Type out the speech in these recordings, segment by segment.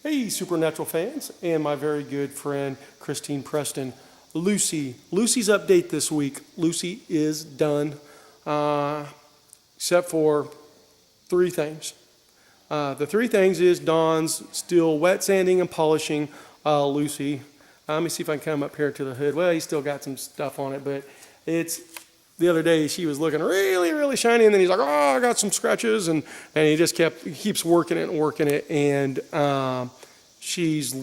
Hey, Supernatural fans, and my very good friend Christine Preston. Lucy's update this week. Lucy is done, except for three things. The three things is Dawn's still wet sanding and polishing Lucy. Let me see if I can come up here to the hood. Well, he's still got some stuff on it, but it's the other day she was looking really, really shiny, and then he's like, "Oh, I got some scratches," and he just keeps working it, and she's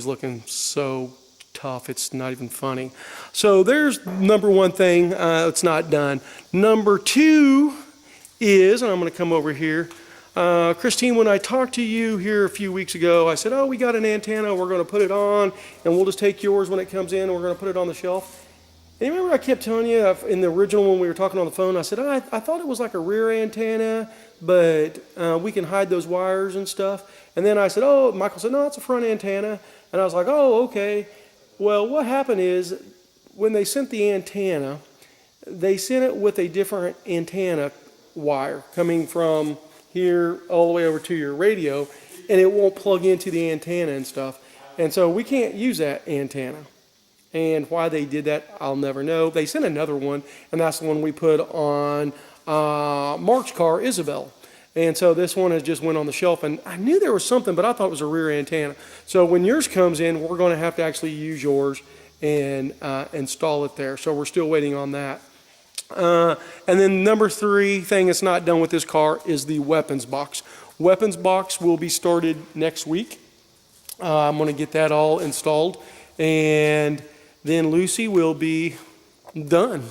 looking so tough. It's not even funny. So there's number one thing. It's not done. Number two is, and I'm going to come over here. Christine, when I talked to you here a few weeks ago, I said, "Oh, we got an antenna. We're going to put it on, and we'll just take yours when it comes in, and we're going to put it on the shelf." And remember I kept telling you in the original when we were talking on the phone, I said, I thought it was like a rear antenna, but we can hide those wires and stuff. And then I said, oh, Michael said, no, it's a front antenna. And I was like, oh, okay. Well, what happened is when they sent the antenna, they sent it with a different antenna wire coming from here all the way over to your radio, and it won't plug into the antenna and stuff. And so we can't use that antenna. And why they did that, I'll never know. They sent another one, and that's the one we put on Mark's car, Isabel. And so this one has just went on the shelf, and I knew there was something, but I thought it was a rear antenna. So when yours comes in, we're going to have to actually use yours and install it there. So we're still waiting on that. And then number three thing that's not done with this car is the weapons box. Weapons box will be started next week. I'm going to get that all installed, and then Lucy will be done.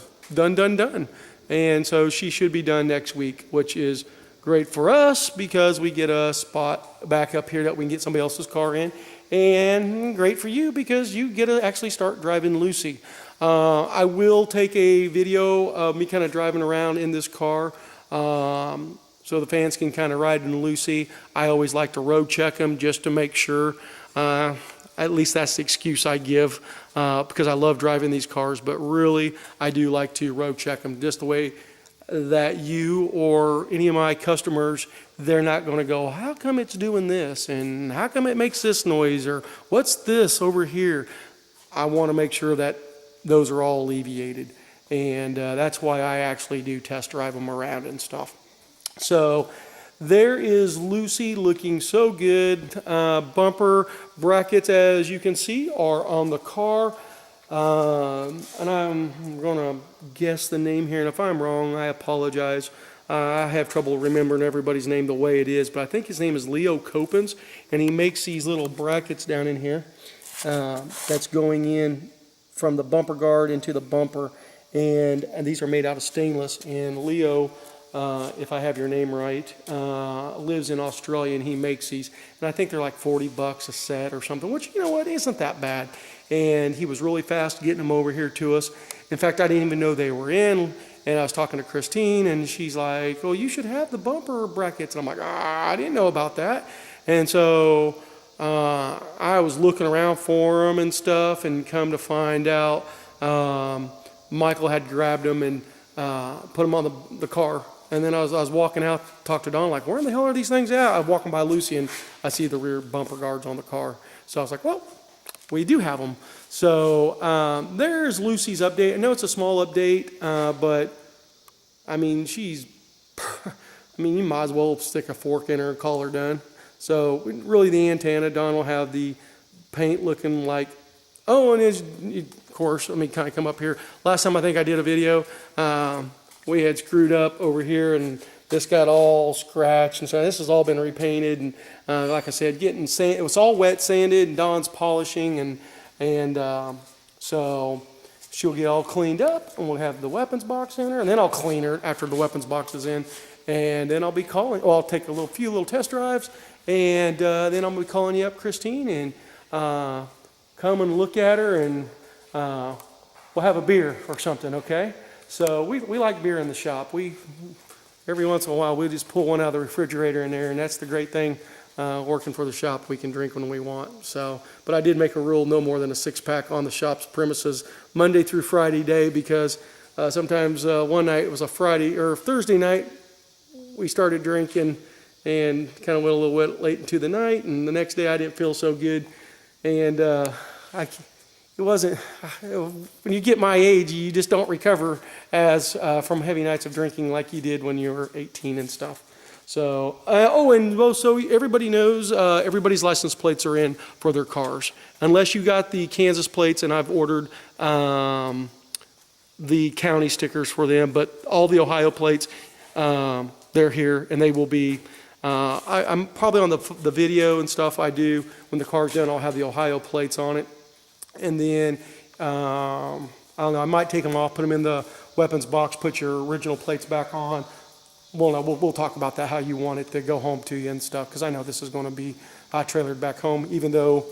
And so she should be done next week, which is great for us because we get a spot back up here that we can get somebody else's car in, and great for you because you get to actually start driving Lucy. I will take a video of me kind of driving around in this car so the fans can kind of ride in Lucy. I always like to road check them just to make sure. At least that's the excuse I give because I love driving these cars, but really I do like to road check them just the way that you or any of my customers, they're not going to go, how come it's doing this and how come it makes this noise or what's this over here? I want to make sure that those are all alleviated, and that's why I actually do test drive them around and stuff. So there is Lucy looking so good. Bumper brackets, as you can see, are on the car. And I'm going to guess the name here, and if I'm wrong, I apologize. I have trouble remembering everybody's name the way it is, but I think his name is Leo Copens, and he makes these little brackets down in here that's going in from the bumper guard into the bumper, and these are made out of stainless, and Leo, if I have your name right, lives in Australia, and he makes these, and I think they're like $40 a set or something, which, you know what, isn't that bad. And he was really fast getting them over here to us. In fact, I didn't even know they were in, and I was talking to Christine, and she's like, oh, you should have the bumper brackets. And I'm like, I didn't know about that. And so I was looking around for them and stuff, and come to find out Michael had grabbed them and put them on the car. And then I was walking out, talked to Don, like, where in the hell are these things at? I'm walking by Lucy, and I see the rear bumper guards on the car. So I was like, well, we do have them. So there's Lucy's update. I know it's a small update, but I mean, you might as well stick a fork in her and call her done. So really the antenna, Don will have the paint looking like, oh, and of course, let me kind of come up here. Last time I think I did a video, we had screwed up over here, and this got all scratched, and so this has all been repainted, and like I said, getting sand, it was all wet sanded, and Dawn's polishing, and so she'll get all cleaned up, and we'll have the weapons box in her, and then I'll clean her after the weapons box is in, and then I'll be calling, well, I'll take a few little test drives, and then I'm going to be calling you up, Christine, and come and look at her, and we'll have a beer or something, okay? So we like beer in the shop. Every once in a while, we just pull one out of the refrigerator in there, and that's the great thing working for the shop. We can drink when we want. So, but I did make a rule, no more than a 6-pack on the shop's premises Monday through Friday day, because sometimes one night, it was a Friday or Thursday night, we started drinking, and kind of went a little wet late into the night. And the next day I didn't feel so good, and it wasn't. When you get my age, you just don't recover as from heavy nights of drinking like you did when you were 18 and stuff. So, so everybody knows everybody's license plates are in for their cars. Unless you got the Kansas plates, and I've ordered the county stickers for them, but all the Ohio plates, they're here, and they will be, I'm probably on the video and stuff I do, when the car's done, I'll have the Ohio plates on it. And then, I don't know, I might take them off, put them in the weapons box, put your original plates back on. Well, no, we'll talk about that, how you want it to go home to you and stuff, because I know this is going to be trailered back home, even though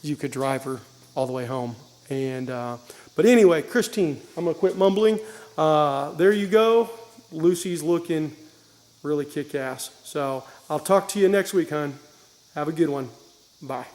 you could drive her all the way home. And but anyway, Christine, I'm going to quit mumbling. There you go. Lucy's looking really kick-ass. So I'll talk to you next week, hon. Have a good one. Bye.